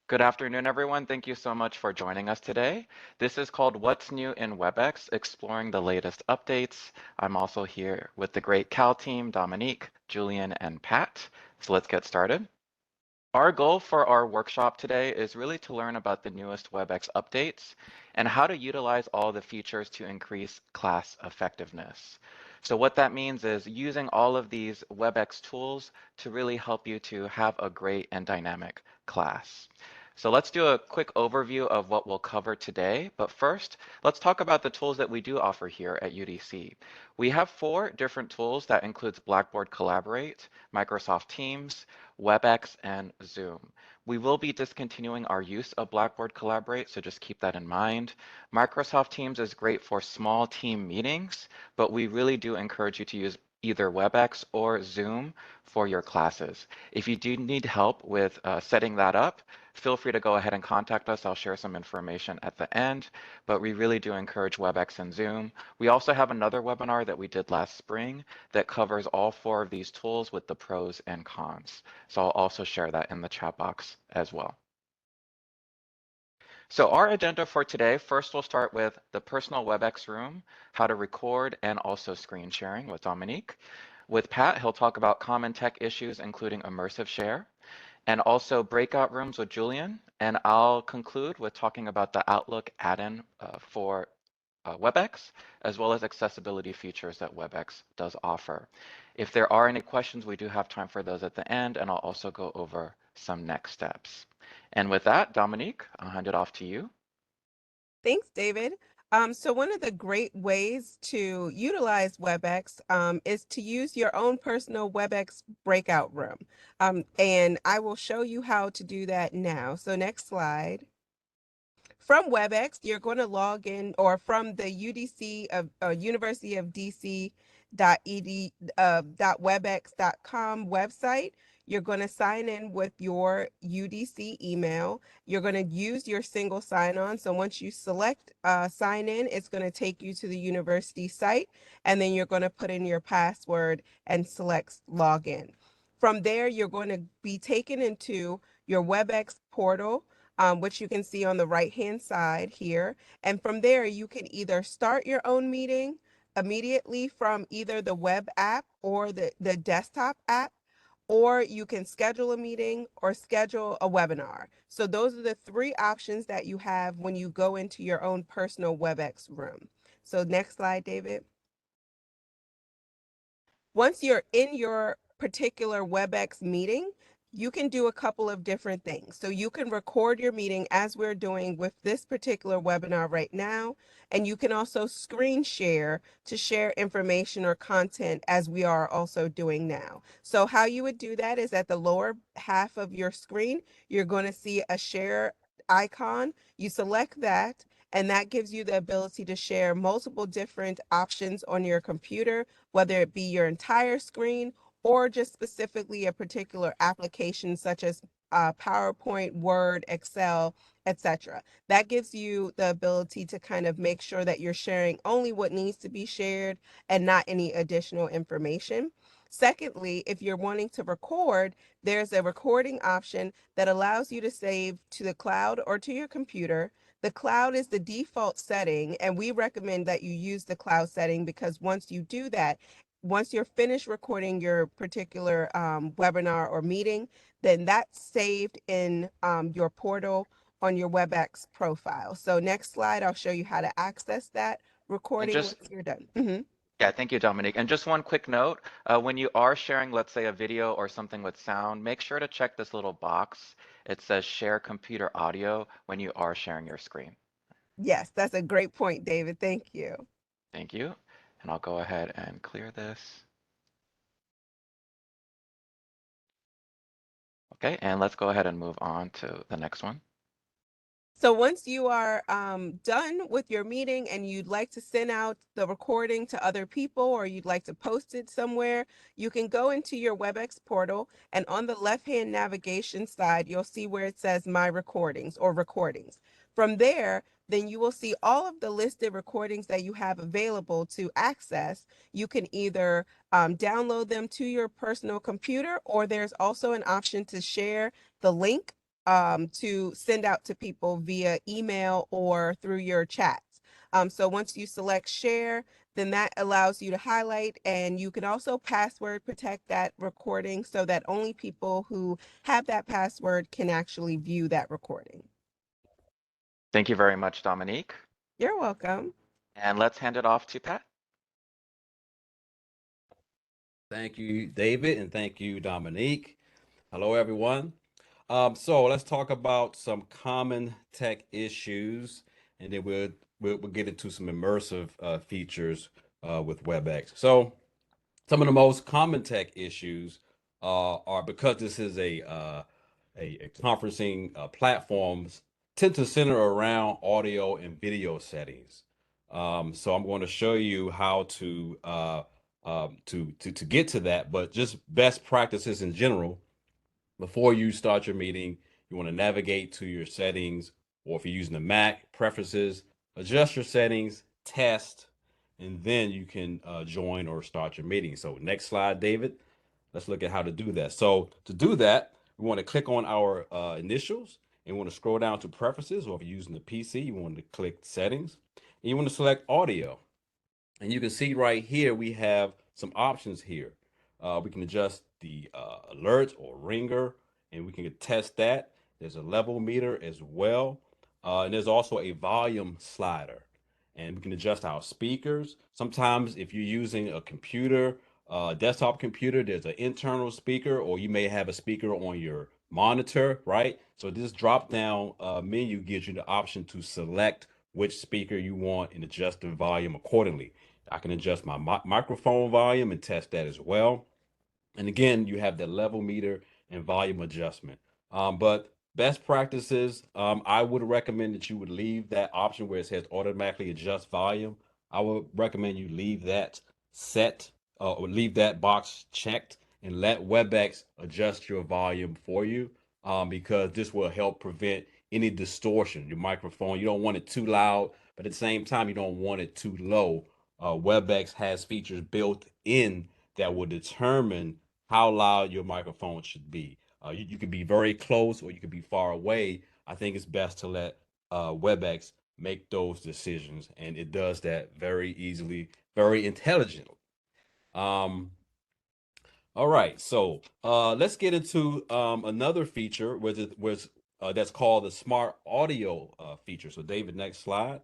Good afternoon, everyone. Thank you so much for joining us today. This is called What's New in Webex, exploring the latest updates. I'm also here with the great C.A.L team, Dominique, Julian, and Pat. So let's get started. Our goal for our workshop today is really to learn about the newest Webex updates and how to utilize all the features to increase class effectiveness. So what that means is using all of these Webex tools to really help you to have a great and dynamic class. So let's do a quick overview of what we'll cover today. But first, let's talk about the tools that we do offer here at UDC. We have 4 different tools that includes Blackboard Collaborate, Microsoft Teams, Webex, and Zoom. We will be discontinuing our use of Blackboard Collaborate, so just keep that in mind. Microsoft Teams is great for small team meetings, but we really do encourage you to use either Webex or Zoom for your classes. If you do need help with setting that up, feel free to go ahead and contact us. I'll share some information at the end, but we really do encourage Webex and Zoom. We also have another webinar that we did last spring that covers all 4 of these tools with the pros and cons. So I'll also share that in the chat box as well. So our agenda for today, first we'll start with the personal WebEx room, how to record, and also screen sharing with Dominique. With Pat, he'll talk about common tech issues, including immersive share, and also breakout rooms with Julian. And I'll conclude with talking about the Outlook add-in for WebEx, as well as accessibility features that WebEx does offer. If there are any questions, we do have time for those at the end, and I'll also go over some next steps. And with that, Dominique, I'll hand it off to you. Thanks, David. So one of the great ways to utilize WebEx is to use your own personal WebEx breakout room. And I will show you how to do that now. So next slide. From WebEx, you're going to log in, or from the UDC of University of DC .webex.com website, you're going to sign in with your UDC email. You're going to use your single sign-on. So once you select sign in, it's going to take you to the university site, and then you're going to put in your password and select login. From there, you're going to be taken into your WebEx portal, which you can see on the right-hand side here. And from there, you can either start your own meeting immediately from either the web app or the desktop app, or you can schedule a meeting or schedule a webinar. So those are the 3 options that you have when you go into your own personal WebEx room. So next slide, David. Once you're in your particular WebEx meeting, you can do a couple of different things. So you can record your meeting as we're doing with this particular webinar right now, and you can also screen share to share information or content as we are also doing now. So how you would do that is at the lower half of your screen, you're going to see a share icon. You select that, and that gives you the ability to share multiple different options on your computer, whether it be your entire screen or just specifically a particular application such as PowerPoint, Word, Excel, etc. That gives you the ability to kind of make sure that you're sharing only what needs to be shared and not any additional information. Secondly, if you're wanting to record, there's a recording option that allows you to save to the cloud or to your computer. The cloud is the default setting, and we recommend that you use the cloud setting because once you do that, once you're finished recording your particular webinar or meeting, then that's saved in your portal on your WebEx profile. So next slide, I'll show you how to access that And recording just, once you're done. Mhm. yeah, thank you, Dominique. And just one quick note, when you are sharing, let's say, a video or something with sound, make sure to check this little box. It says share computer audio when you are sharing your screen. Yes, that's a great point, David. Thank you. Thank you. And I'll go ahead and clear this. Okay, and let's go ahead and move on to the next one. So once you are done with your meeting and you'd like to send out the recording to other people or you'd like to post it somewhere, you can go into your WebEx portal, and on the left-hand navigation side, you'll see where it says My Recordings or Recordings. From there, then you will see all of the listed recordings that you have available to access. You can either download them to your personal computer, or there's also an option to share the link to send out to people via email or through your chats. So once you select share, then that allows you to highlight, and you can also password protect that recording so that only people who have that password can actually view that recording. Thank you very much, Dominique. You're welcome. And let's hand it off to Pat. Thank you, David, and thank you, Dominique. Hello, everyone. So let's talk about some common tech issues, and then we'll get into some immersive features with WebEx. So some of the most common tech issues are because this is a conferencing platforms tend to center around audio and video settings. So I'm going to show you how to get to that, but just best practices in general before you start your meeting. You want to navigate to your settings, or if you're using the Mac, preferences, adjust your settings, test, and then you can join or start your meeting. So next slide, David. Let's look at how to do that. So to do that, we want to click on our initials, and we want to scroll down to preferences, or if you're using the PC, you want to click settings, and you want to select audio. And you can see right here, we have some options here. We can adjust the alert or ringer, and we can test that. There's a level meter as well. And there's also a volume slider. And we can adjust our speakers. Sometimes if you're using a computer, desktop computer, there's an internal speaker, or you may have a speaker on your monitor, right? So this drop down menu gives you the option to select which speaker you want and adjust the volume accordingly. I can adjust my microphone volume and test that as well. And again, you have the level meter and volume adjustment. But best practices, I would recommend that you would leave that option where it says automatically adjust volume. I would recommend you leave that set or leave that box checked and let WebEx adjust your volume for you, because this will help prevent any distortion. Your microphone, you don't want it too loud, but at the same time, you don't want it too low. WebEx has features built in that will determine how loud your microphone should be. You could be very close or you could be far away. I think it's best to let WebEx make those decisions, and it does that very easily, very intelligently. Um, all right, so let's get into another feature, that's called the smart audio feature. So, David, next slide.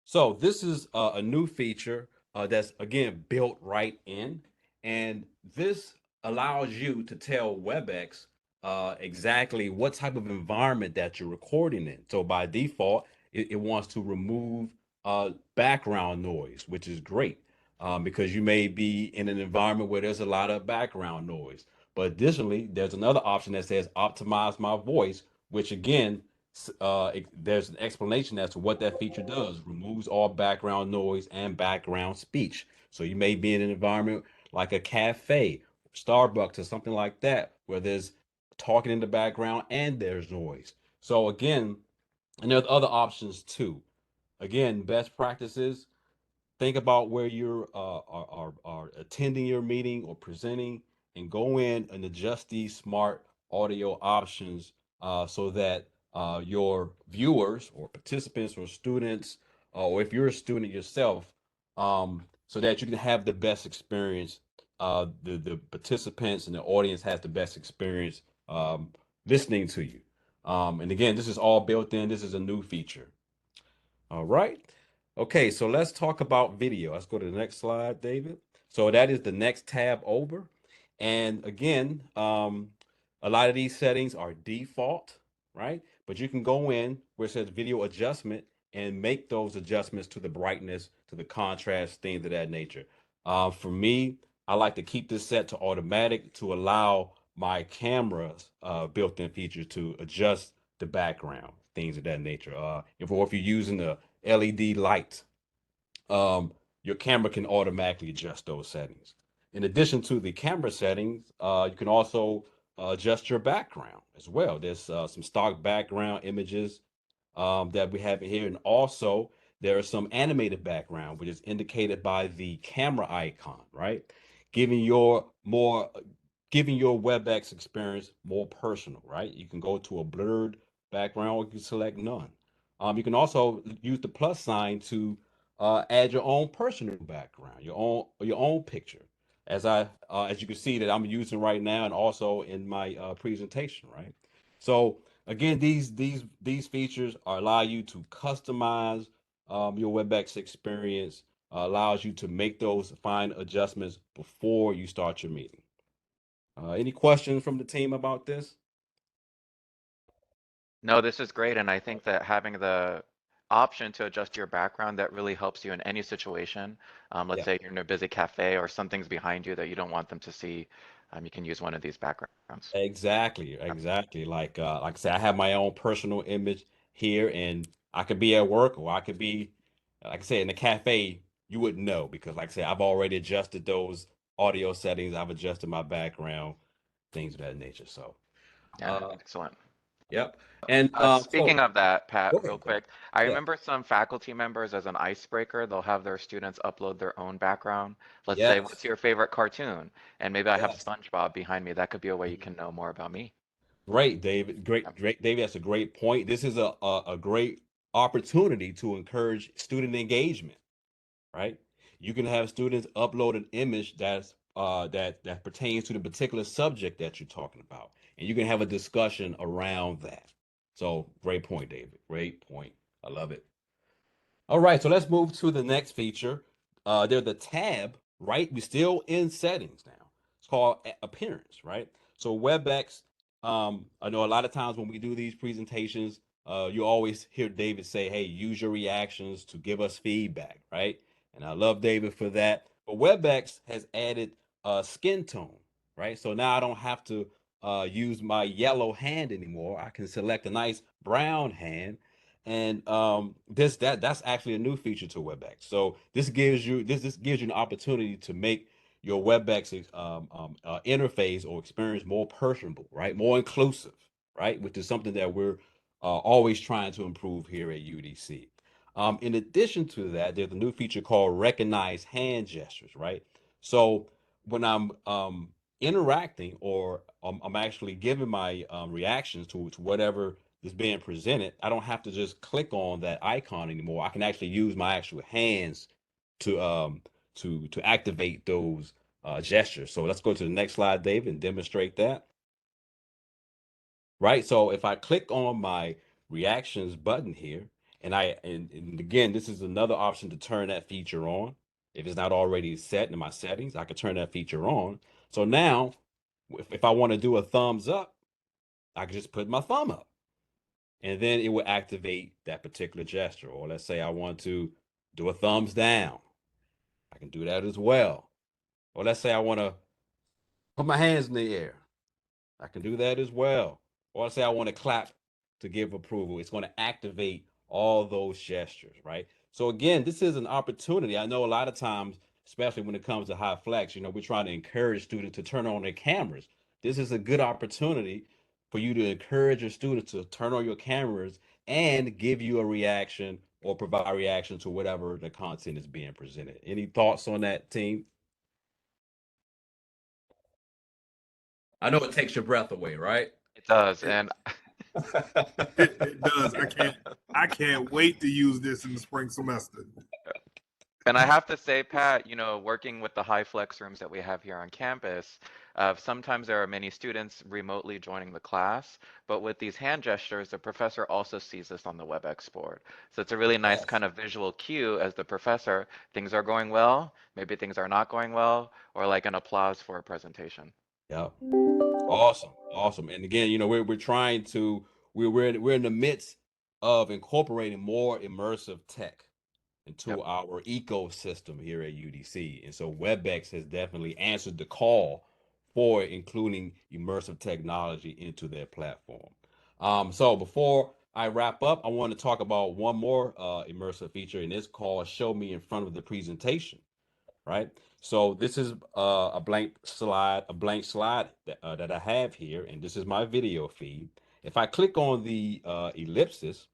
So this is a new feature that's again built right in, and this allows you to tell WebEx exactly what type of environment that you're recording in. So by default, it wants to remove background noise, which is great, because you may be in an environment where there's a lot of background noise. But additionally, there's another option that says optimize my voice, which again there's an explanation as to what that feature does. Removes all background noise and background speech. So you may be in an environment like a cafe, Starbucks, or something like that, where there's talking in the background and there's noise. So again, and there's other options too. Again, best practices, think about where you're are attending your meeting or presenting, and go in and adjust these smart audio options so that your viewers or participants or students, or if you're a student yourself, so that you can have the best experience. The participants and the audience has the best experience listening to you. And again, this is all built in. This is a new feature. All right. Okay, so let's talk about video. Let's go to the next slide, David. So that is the next tab over. And again, a lot of these settings are default, right? But you can go in where it says video adjustment and make those adjustments to the brightness, to the contrast, things of that nature. For me, I like to keep this set to automatic to allow my camera's built-in features to adjust the background, things of that nature. If you're using the LED light, your camera can automatically adjust those settings. In addition to the camera settings, you can also adjust your background as well. There's some stock background images that we have here, and also there is some animated background, which is indicated by the camera icon, right? Giving your more giving your WebEx experience more personal, right? You can go to a blurred background or you can select none. You can also use the plus sign to add your own personal background, your own picture, as you can see that I'm using right now, and also in my presentation, right? So again, these features allow you to customize your WebEx experience, allows you to make those fine adjustments before you start your meeting. Any questions from the team about this? No, this is great, and I think that having the option to adjust your background, that really helps you in any situation. Let's Yeah, say you're in a busy cafe or something's behind you that you don't want them to see. You can use one of these backgrounds. exactly, Yep. exactly. Like I said, I have my own personal image here, and I could be at work or I could be, like I said, in a cafe. You wouldn't know because, like I said, I've already adjusted those audio settings. I've adjusted my background, things of that nature. So, Yeah, uh, excellent. yep. And Speaking so, of that, Pat, go real ahead, go ahead. quick, I Yeah. remember some faculty members as an icebreaker, they'll have their students upload their own background. Let's say, what's Yes. your favorite cartoon? And maybe I have Yes. SpongeBob behind me. That could be a way you Mhm. can know more about me. Great, David. Yep. Great, David. That's a great point. This is a great opportunity to encourage student engagement, right? You can have students upload an image that pertains to the particular subject that you're talking about, and you can have a discussion around that. So, great point, David. Great point. I love it. All right, so let's move to the next feature. There's the tab, right? We're still in settings now. It's called appearance, right? So WebEx, I know a lot of times when we do these presentations, you always hear David say, hey, use your reactions to give us feedback, right? And I love David for that. But WebEx has added skin tone, right? So now I don't have to use my yellow hand anymore. I can select a nice brown hand, and that's actually a new feature to WebEx. So this gives you an opportunity to make your WebEx interface or experience more personable, right? More inclusive, right? Which is something that we're always trying to improve here at UDC. In addition to that, there's a new feature called Recognize Hand Gestures, right? So when I'm interacting or I'm actually giving my reactions to whatever is being presented, I don't have to just click on that icon anymore. I can actually use my actual hands to to activate those gestures. So let's go to the next slide, David, and demonstrate that. Right. So if I click on my reactions button here, and again, this is another option to turn that feature on. If it's not already set in my settings, I can turn that feature on. So now, if I want to do a thumbs up, I can just put my thumb up, and then it will activate that particular gesture. Or let's say I want to do a thumbs down, I can do that as well. Or let's say I want to put my hands in the air, I can do that as well. Or let's say I want to clap to give approval. It's going to activate all those gestures, right? So again, this is an opportunity. I know a lot of times, especially when it comes to high flex, we're trying to encourage students to turn on their cameras. This is a good opportunity for you to encourage your students to turn on your cameras and give you a reaction or provide a reaction to whatever the content is being presented. Any thoughts on that, team? I know it takes your breath away, right? It does. It, And it does. I can't wait to use this in the spring semester. And I have to say, Pat, working with the high flex rooms that we have here on campus, sometimes there are many students remotely joining the class, but with these hand gestures, the professor also sees this on the WebEx board. So it's a really nice Yes. kind of visual cue as the professor, things are going well, maybe things are not going well, or like an applause for a presentation. Yeah. Awesome, awesome. And again, we're trying to we're in the midst of incorporating more immersive tech Yep. into our ecosystem here at UDC. And so WebEx has definitely answered the call for including immersive technology into their platform. So before I wrap up, I want to talk about one more immersive feature, and it's called Show Me in Front of the Presentation, right? So this is a blank slide that I have here, and this is my video feed. If I click on the ellipsis,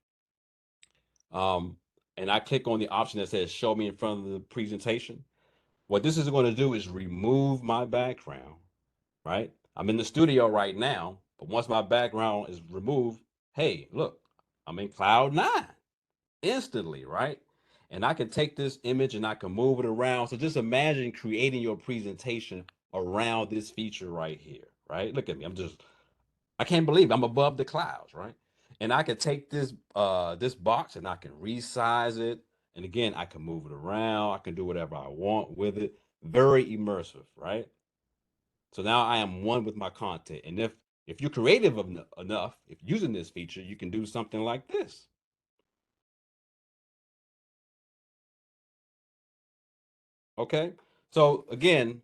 um, and I click on the option that says show me in front of the presentation, what this is going to do is remove my background, right? I'm in the studio right now, but once my background is removed, hey, look, I'm in cloud 9 instantly, right? And I can take this image and I can move it around. So just imagine creating your presentation around this feature right here, right? Look at me. I can't believe I'm above the clouds, right? And I can take this box and I can resize it. And again, I can move it around. I can do whatever I want with it. Very immersive, right? So now I am one with my content. And if you're creative enough, if using this feature, you can do something like this. Okay. So again,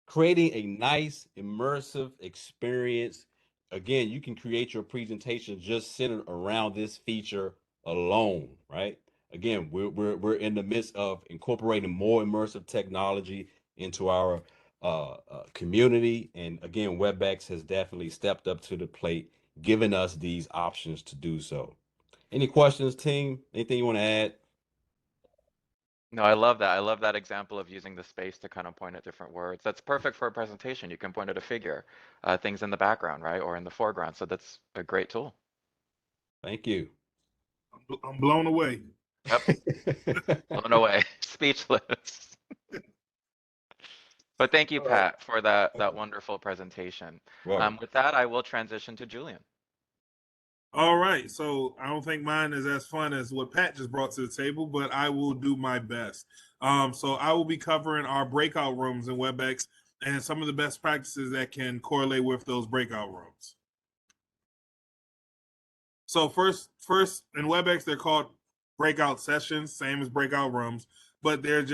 creating a nice immersive experience. Again, you can create your presentation just centered around this feature alone, right? Again, we're in the midst of incorporating more immersive technology into our community, and again, Webex has definitely stepped up to the plate, giving us these options to do so. Any questions, team? Anything you want to add? No, I love that. I love that example of using the space to kind of point at different words. That's perfect for a presentation. You can point at a figure, things in the background, right, or in the foreground. So that's a great tool. Thank you. I'm blown away. Yep, blown away, speechless. But thank you, All right. Pat, for that wonderful presentation. Welcome. With that, I will transition to Julian. All right. So I don't think mine is as fun as what Pat just brought to the table, but I will do my best. So I will be covering our breakout rooms in WebEx and some of the best practices that can correlate with those breakout rooms. So first in WebEx, they're called breakout sessions, same as breakout rooms, but they're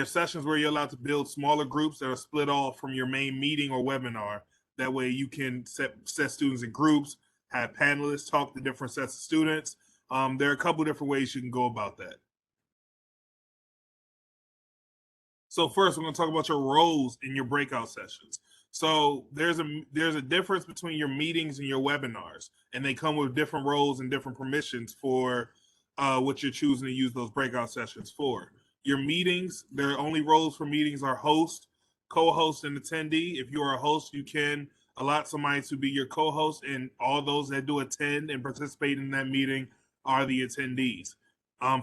sessions where you're allowed to build smaller groups that are split off from your main meeting or webinar. That way you can set students in groups, have panelists talk to different sets of students. There are a couple different ways you can go about that. So first, we're going to talk about your roles in your breakout sessions. So there's a difference between your meetings and your webinars, and they come with different roles and different permissions for what you're choosing to use those breakout sessions for. Your meetings, their only roles for meetings are host, co-host, and attendee. If you are a host, you can allot somebody to be your co-host, and all those that do attend and participate in that meeting are the attendees.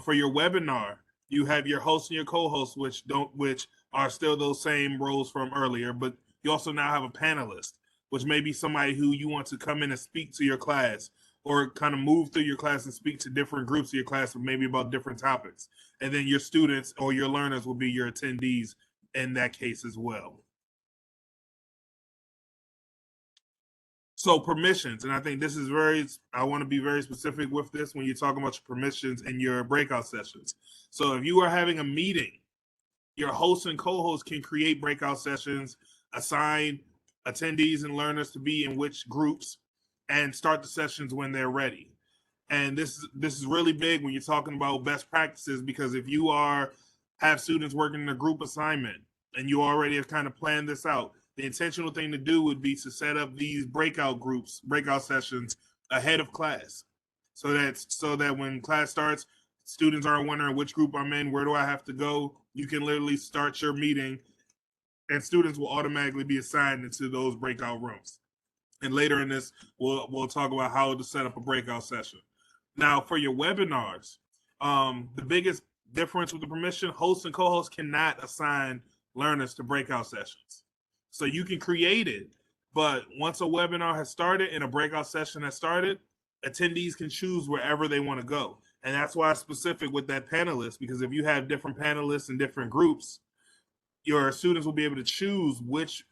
For your webinar, you have your host and your co-host, which are still those same roles from earlier, but you also now have a panelist, which may be somebody who you want to come in and speak to your class, or kind of move through your class and speak to different groups of your class, maybe about different topics. And then your students or your learners will be your attendees in that case as well. So permissions, and I think this is I want to be very specific with this when you're talking about your permissions in your breakout sessions. So if you are having a meeting, your host and co-host can create breakout sessions, assign attendees and learners to be in which groups, and start the sessions when they're ready. And this is really big when you're talking about best practices, because if you have students working in a group assignment and you already have kind of planned this out, the intentional thing to do would be to set up these breakout sessions ahead of class, so that when class starts, students aren't wondering which group I'm in, where do I have to go. You can literally start your meeting and students will automatically be assigned into those breakout rooms. And later in this, we'll talk about how to set up a breakout session. Now, for your webinars, the biggest difference with the permission, hosts and co-hosts cannot assign learners to breakout sessions. So you can create it, but once a webinar has started and a breakout session has started, attendees can choose wherever they want to go. And that's why it's specific with that panelist, because if you have different panelists in different groups, your students will be able to choose which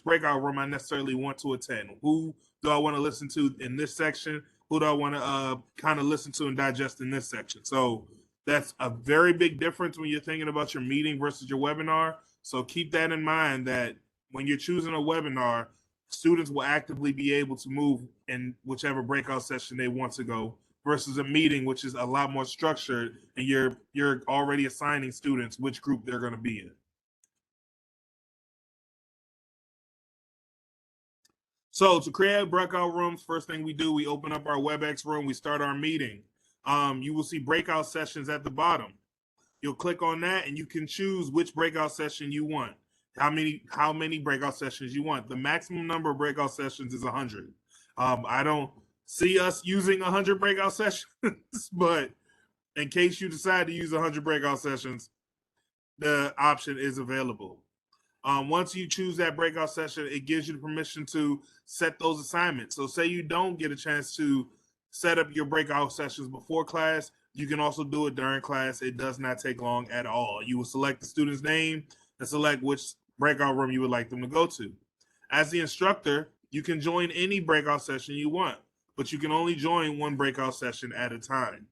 breakout room I necessarily want to attend. Who do I want to listen to in this section? Who do I want to kind of listen to and digest in this section? So that's a very big difference when you're thinking about your meeting versus your webinar. So keep that in mind, that when you're choosing a webinar, students will actively be able to move in whichever breakout session they want to go, versus a meeting, which is a lot more structured, and you're already assigning students which group they're going to be in. So to create breakout rooms, first thing we do, we open up our WebEx room, we start our meeting. You will see breakout sessions at the bottom. You'll click on that and you can choose which breakout session you want. how many breakout sessions you want. The maximum number of breakout sessions is 100. I don't see us using 100 breakout sessions, but in case you decide to use 100 breakout sessions, the option is available. Once you choose that breakout session, it gives you the permission to set those assignments. So say you don't get a chance to set up your breakout sessions before class, you can also do it during class. It does not take long at all. You will select the student's name and select which breakout room you would like them to go to. As the instructor, you can join any breakout session you want, but you can only join one breakout session at a time.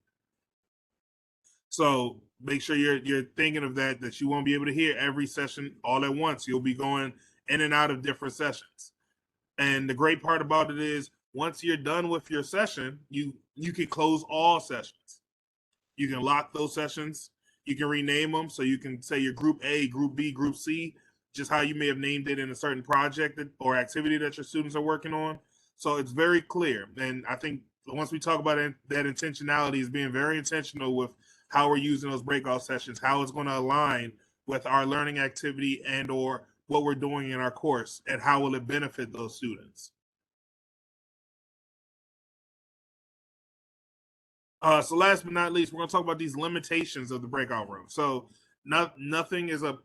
So make sure you're thinking of that you won't be able to hear every session all at once. You'll be going in and out of different sessions. And the great part about it is once you're done with your session, you can close all sessions. You can lock those sessions. You can rename them. So you can say your group A, group B, group C, just how you may have named it in a certain project or activity that your students are working on. So it's very clear. And I think once we talk about it, that intentionality is being very intentional with how we're using those breakout sessions, how it's going to align with our learning activity and or what we're doing in our course, and how will it benefit those students. So last but not least, we're going to talk about these limitations of the breakout room. So nothing is a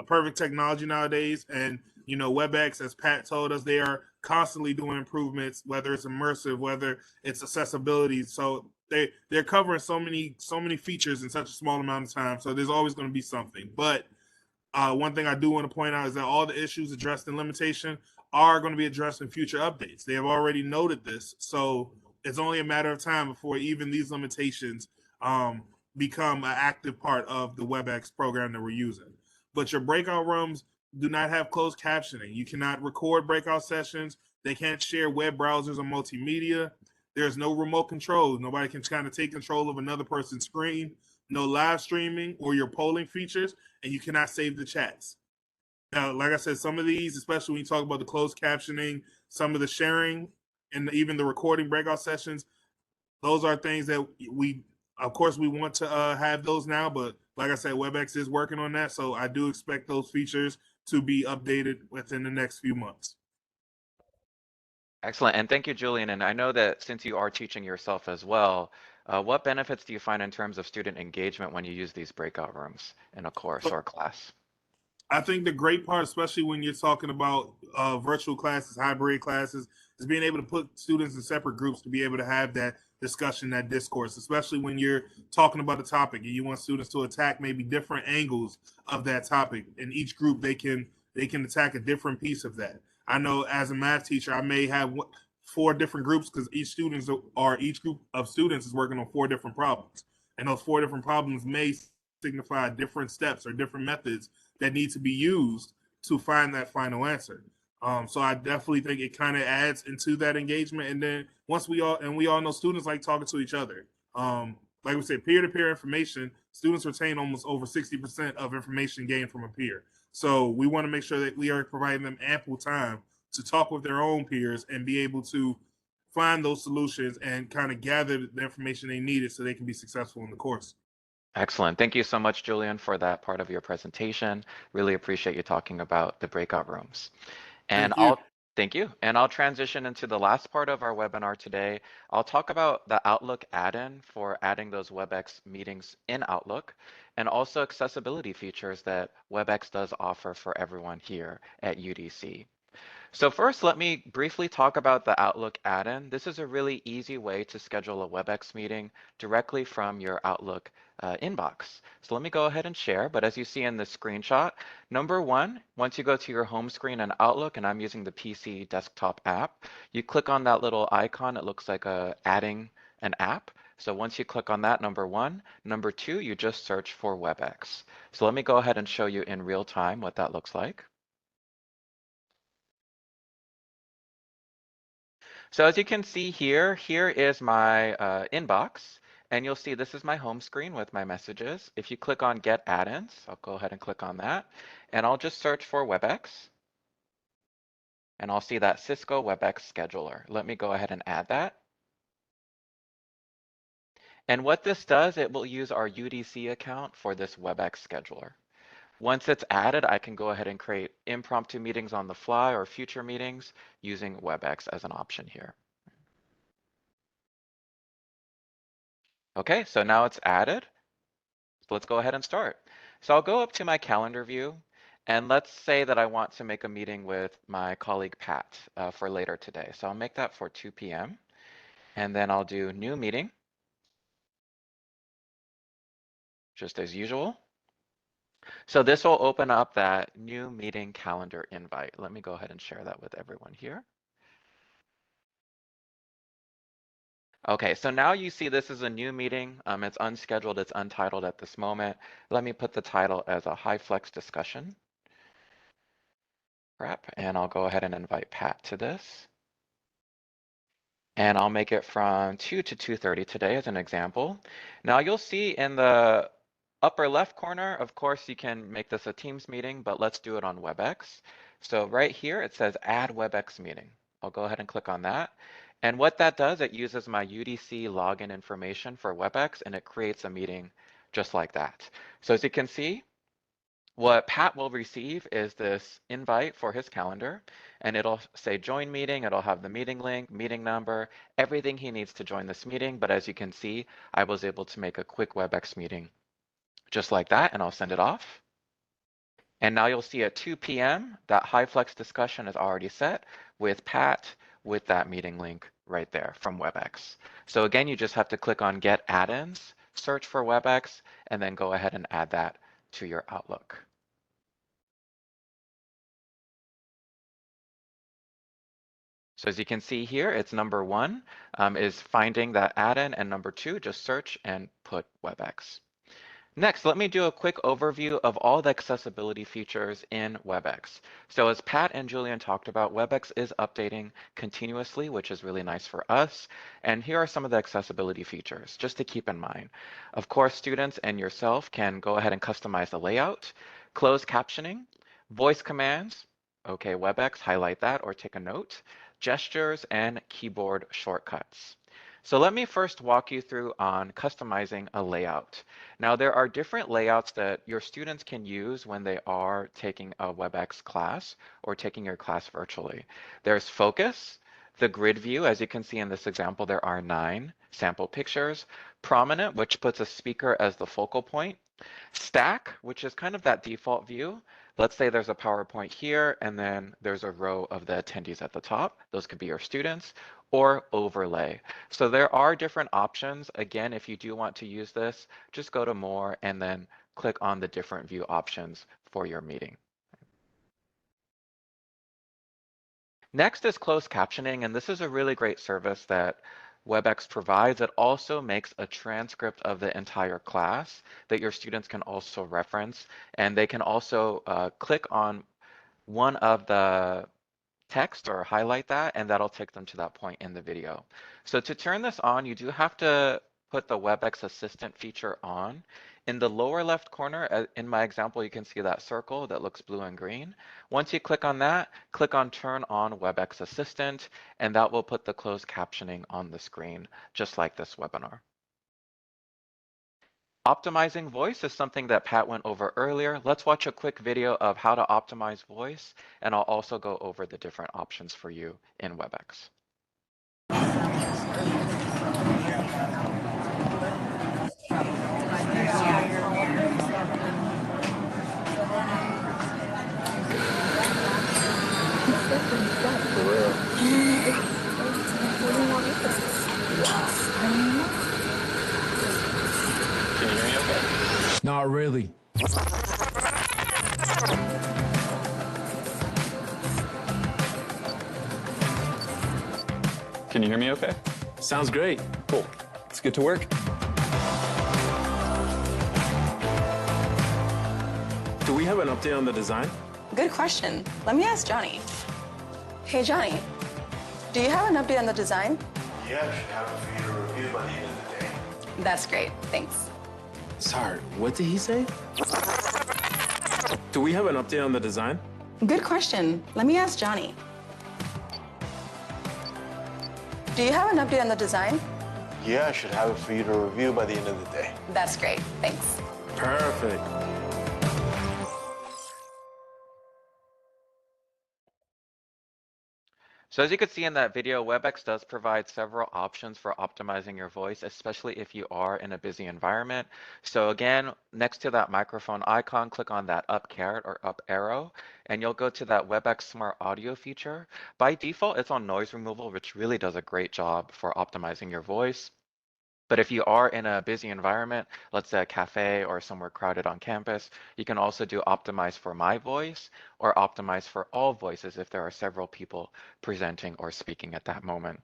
perfect technology nowadays, and Webex, as Pat told us, they are constantly doing improvements, whether it's immersive, whether it's accessibility. So they're covering so many features in such a small amount of time. So there's always going to be something. But one thing I do want to point out is that all the issues addressed in limitation are going to be addressed in future updates. They have already noted this, so it's only a matter of time before even these limitations become an active part of the WebEx program that we're using. But your breakout rooms do not have closed captioning. You cannot record breakout sessions. They can't share web browsers or multimedia. There's no remote control. Nobody can kind of take control of another person's screen. No live streaming or your polling features, and you cannot save the chats. Now, like I said, some of these, especially when you talk about the closed captioning, some of the sharing, and even the recording breakout sessions, those are things that of course, we want to have those now. But like I said, WebEx is working on that, so I do expect those features to be updated within the next few months. Excellent. And thank you, Julian. And I know that since you are teaching yourself as well, what benefits do you find in terms of student engagement when you use these breakout rooms in a course or class? I think the great part, especially when you're talking about virtual classes, hybrid classes, is being able to put students in separate groups to be able to have that discussion, that discourse, especially when you're talking about a topic and you want students to attack maybe different angles of that topic. In each group, they can attack a different piece of that. I know as a math teacher, I may have 4 different groups because each group of students is working on 4 different problems, and those 4 different problems may signify different steps or different methods that need to be used to find that final answer. So I definitely think it kind of adds into that engagement. And then once we all know students like talking to each other. Like we said, peer-to-peer information, students retain almost over 60% of information gained from a peer. So we want to make sure that we are providing them ample time to talk with their own peers and be able to find those solutions and kind of gather the information they needed so they can be successful in the course. Excellent. Thank you so much, Julian, for that part of your presentation. Really appreciate you talking about the breakout rooms. And Thank you. thank you. And I'll transition into the last part of our webinar today. I'll talk about the Outlook add-in for adding those WebEx meetings in Outlook, and also accessibility features that WebEx does offer for everyone here at UDC. So first, let me briefly talk about the Outlook add-in. This is a really easy way to schedule a WebEx meeting directly from your Outlook inbox. So let me go ahead and share, but as you see in the screenshot, number one, once you go to your home screen in Outlook, and I'm using the PC desktop app, you click on that little icon. It looks like adding an app. So once you click on that, number one. Number two, you just search for WebEx. So let me go ahead and show you in real time what that looks like. So as you can see here, here is my inbox, and you'll see this is my home screen with my messages. If you click on Get Add-ins, I'll go ahead and click on that, and I'll just search for WebEx, and I'll see that Cisco WebEx scheduler. Let me go ahead and add that. And what this does, it will use our UDC account for this WebEx scheduler. Once it's added, I can go ahead and create impromptu meetings on the fly or future meetings using Webex as an option here. Okay, so now it's added. So let's go ahead and start. So I'll go up to my calendar view, and let's say that I want to make a meeting with my colleague Pat for later today. So I'll make that for 2 p.m. and then I'll do new meeting, just as usual. So this will open up that new meeting calendar invite. Let me go ahead and share that with everyone here. Okay, so now you see this is a new meeting. It's unscheduled, it's untitled at this moment. Let me put the title as a high flex discussion. Prep, and I'll go ahead and invite Pat to this. And I'll make it from 2 to 2:30 today as an example. Now you'll see in the upper left corner, of course, you can make this a Teams meeting, but let's do it on Webex. So right here, it says add Webex meeting. I'll go ahead and click on that. And what that does, it uses my UDC login information for Webex, and it creates a meeting just like that. So as you can see, what Pat will receive is this invite for his calendar, and it'll say join meeting. It'll have the meeting link, meeting number, everything he needs to join this meeting. But as you can see, I was able to make a quick Webex meeting just like that, and I'll send it off. And now you'll see at 2 p.m. that high flex discussion is already set with Pat with that meeting link right there from Webex. So again, you just have to click on get add-ins, search for Webex, and then go ahead and add that to your Outlook. So as you can see here, it's number 1 is finding that add-in, and number 2, just search and put Webex. Next, let me do a quick overview of all the accessibility features in Webex. So as Pat and Julian talked about, Webex is updating continuously, which is really nice for us. And here are some of the accessibility features, just to keep in mind. Of course, students and yourself can go ahead and customize the layout, closed captioning, voice commands, okay, Webex, highlight that or take a note, gestures, and keyboard shortcuts. So let me first walk you through on customizing a layout. Now there are different layouts that your students can use when they are taking a WebEx class or taking your class virtually. There's focus, the grid view. As you can see in this example, there are 9 sample pictures. Prominent, which puts a speaker as the focal point. Stack, which is kind of that default view. Let's say there's a PowerPoint here, and then there's a row of the attendees at the top. Those could be your students. Or overlay. So there are different options. Again, if you do want to use this, just go to more and then click on the different view options for your meeting. Next is closed captioning, and this is a really great service that WebEx provides. It also makes a transcript of the entire class that your students can also reference, and they can also click on one of the text or highlight that, and that'll take them to that point in the video. So to turn this on, you do have to put the WebEx Assistant feature on. In the lower left corner, in my example, you can see that circle that looks blue and green. Once you click on that, click on Turn on WebEx Assistant, and that will put the closed captioning on the screen, just like this webinar. Optimizing voice is something that Pat went over earlier. Let's watch a quick video of how to optimize voice, and I'll also go over the different options for you in WebEx. Can you hear me okay? Not really. Can you hear me okay? Sounds great. Cool. Let's get to work. Do we have an update on the design? Good question. Let me ask Johnny. Hey, Johnny, do you have an update on the design? Yeah, I should have it for you to review by the end of the day. That's great. Thanks. Sorry, what did he say? Do we have an update on the design? Good question. Let me ask Johnny. Do you have an update on the design? Yeah, I should have it for you to review by the end of the day. That's great. Thanks. Perfect. So as you can see in that video, Webex does provide several options for optimizing your voice, especially if you are in a busy environment. So again, next to that microphone icon, click on that up caret or up arrow, and you'll go to that Webex Smart Audio feature. By default, it's on noise removal, which really does a great job for optimizing your voice. But if you are in a busy environment, let's say a cafe or somewhere crowded on campus, you can also do optimize for my voice or optimize for all voices if there are several people presenting or speaking at that moment.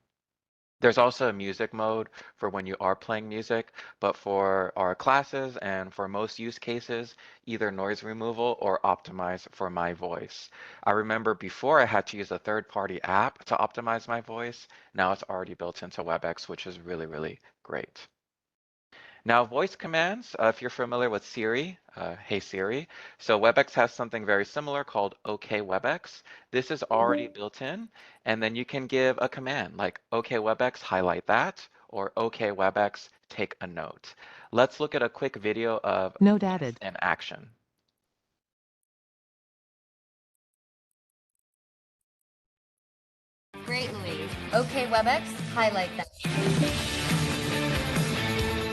There's also a music mode for when you are playing music, but for our classes and for most use cases, either noise removal or optimize for my voice. I remember before I had to use a third-party app to optimize my voice. Now it's already built into Webex, which is really, really great. Now, voice commands, if you're familiar with Siri, hey Siri. So Webex has something very similar called OK Webex. This is already built in, and then you can give a command like OK Webex, highlight that, or OK Webex, take a note. Let's look at a quick video of Note this added. in action. Great, Louise. Okay, Webex, highlight that.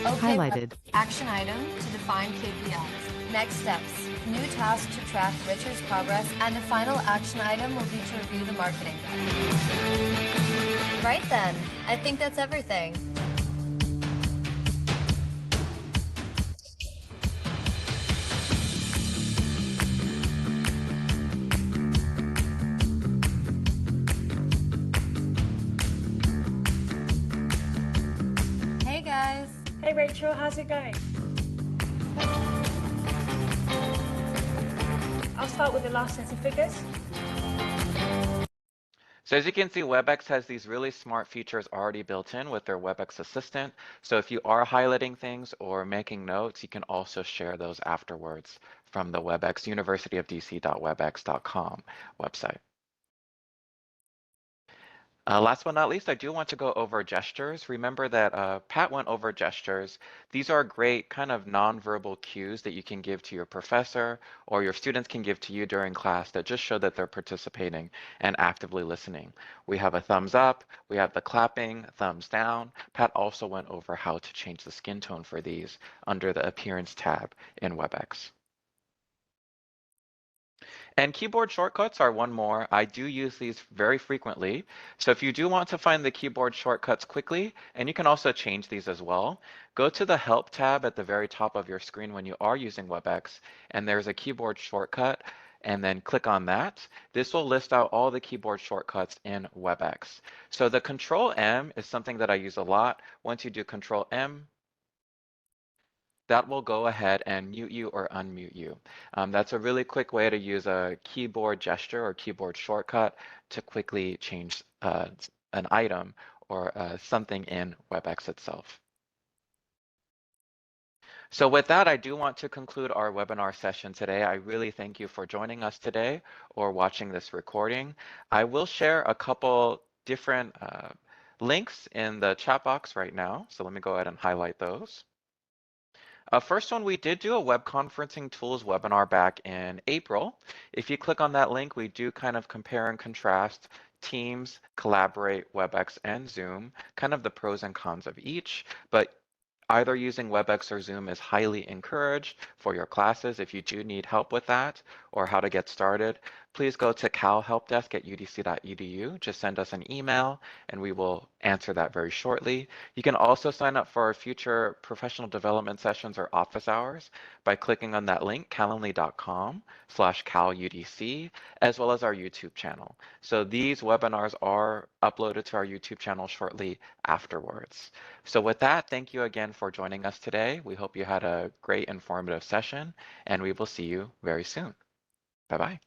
Okay, Highlighted. action item to define KPIs. Next steps, new task to track Richard's progress, and the final action item will be to review the marketing guide. Right then, I think that's everything. Hey guys. Hey Rachel, how's it going? I'll start with the last set of figures. So as you can see, Webex has these really smart features already built in with their Webex Assistant. So if you are highlighting things or making notes, you can also share those afterwards from the Webex universityofdc.webex.com website. Last but not least, I do want to go over gestures. Remember that Pat went over gestures. These are great kind of nonverbal cues that you can give to your professor or your students can give to you during class that just show that they're participating and actively listening. We have a thumbs up, we have the clapping, thumbs down. Pat also went over how to change the skin tone for these under the Appearance tab in Webex. And keyboard shortcuts are one more. I do use these very frequently. So if you do want to find the keyboard shortcuts quickly, and you can also change these as well, go to the Help tab at the very top of your screen when you are using Webex, and there's a keyboard shortcut, and then click on that. This will list out all the keyboard shortcuts in Webex. So the Control M is something that I use a lot. Once you do Control M, that will go ahead and mute you or unmute you. That's a really quick way to use a keyboard gesture or keyboard shortcut to quickly change an item or something in Webex itself. So with that, I do want to conclude our webinar session today. I really thank you for joining us today or watching this recording. I will share a couple different links in the chat box right now. So let me go ahead and highlight those. First one, we did do a web conferencing tools webinar back in April. If you click on that link, we do kind of compare and contrast Teams, Collaborate, Webex, and Zoom, kind of the pros and cons of each, but either using Webex or Zoom is highly encouraged for your classes. If you do need help with that or how to get started, please go to C.A.L help desk at udc.edu. Just send us an email and we will answer that very shortly. You can also sign up for our future professional development sessions or office hours by clicking on that link, calendly.com/CalUDC, as well as our YouTube channel. So these webinars are uploaded to our YouTube channel shortly afterwards. So with that, thank you again for joining us today. We hope you had a great informative session and we will see you very soon. Bye-bye.